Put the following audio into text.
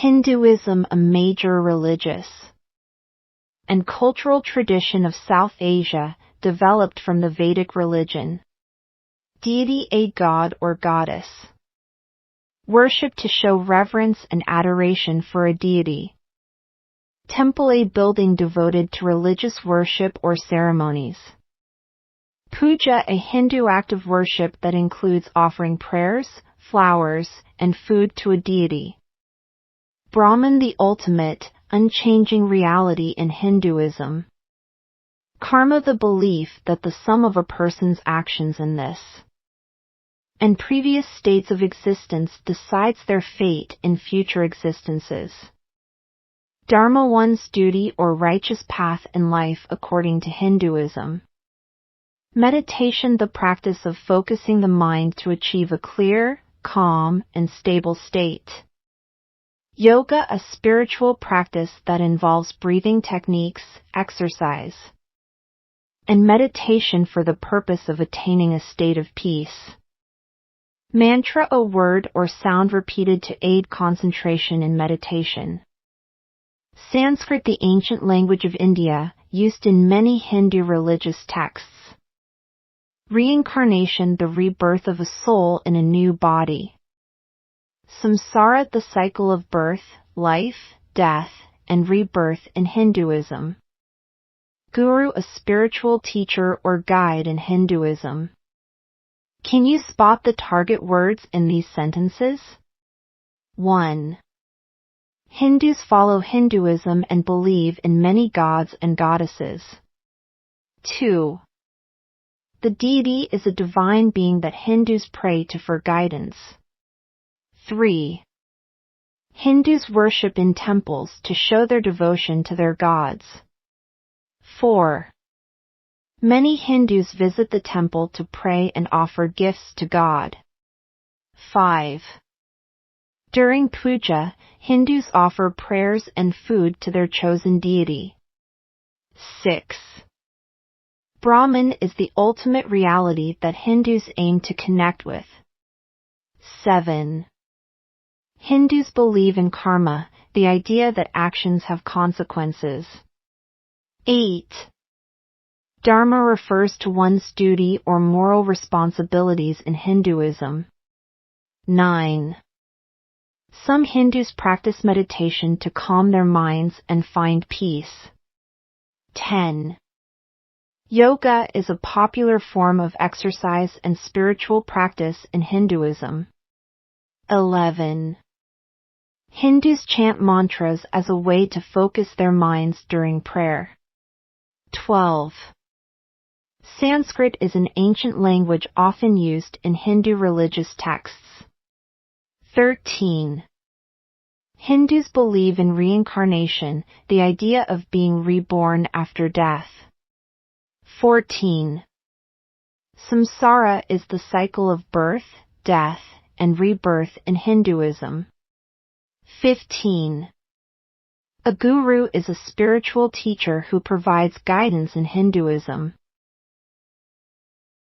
Hinduism, a major religious and cultural tradition of South Asia, developed from the Vedic religion. Deity, a god or goddess. Worship to show reverence and adoration for a deity. Temple, a building devoted to religious worship or ceremonies. Puja, a Hindu act of worship that includes offering prayers, flowers, and food to a deity. Brahman, the ultimate, unchanging reality in Hinduism. Karma, the belief that the sum of a person's actions in this and previous states of existence decides their fate in future existences. Dharma, one's duty or righteous path in life according to Hinduism. Meditation, the practice of focusing the mind to achieve a clear, calm, and stable state. Yoga, a spiritual practice that involves breathing techniques, exercise, and meditation for the purpose of attaining a state of peace. Mantra, a word or sound repeated to aid concentration in meditation. Sanskrit, the ancient language of India, used in many Hindu religious texts. Reincarnation, the rebirth of a soul in a new body. Samsara, the cycle of birth, life, death, and rebirth in Hinduism. Guru, a spiritual teacher or guide in Hinduism. Can you spot the target words in these sentences? 1. Hindus follow Hinduism and believe in many gods and goddesses. 2. The deity is a divine being that Hindus pray to for guidance. 3. Hindus worship in temples to show their devotion to their gods. 4. Many Hindus visit the temple to pray and offer gifts to God. 5. During puja, Hindus offer prayers and food to their chosen deity. 6. Brahman is the ultimate reality that Hindus aim to connect with. 7. Hindus believe in karma, the idea that actions have consequences. 8. Dharma refers to one's duty or moral responsibilities in Hinduism. 9. Some Hindus practice meditation to calm their minds and find peace. 10. Yoga is a popular form of exercise and spiritual practice in Hinduism. 11. Hindus chant mantras as a way to focus their minds during prayer. 12. Sanskrit is an ancient language often used in Hindu religious texts. 13. Hindus believe in reincarnation, the idea of being reborn after death. 14. Samsara is the cycle of birth, death, and rebirth in Hinduism. 15. A guru is a spiritual teacher who provides guidance in Hinduism.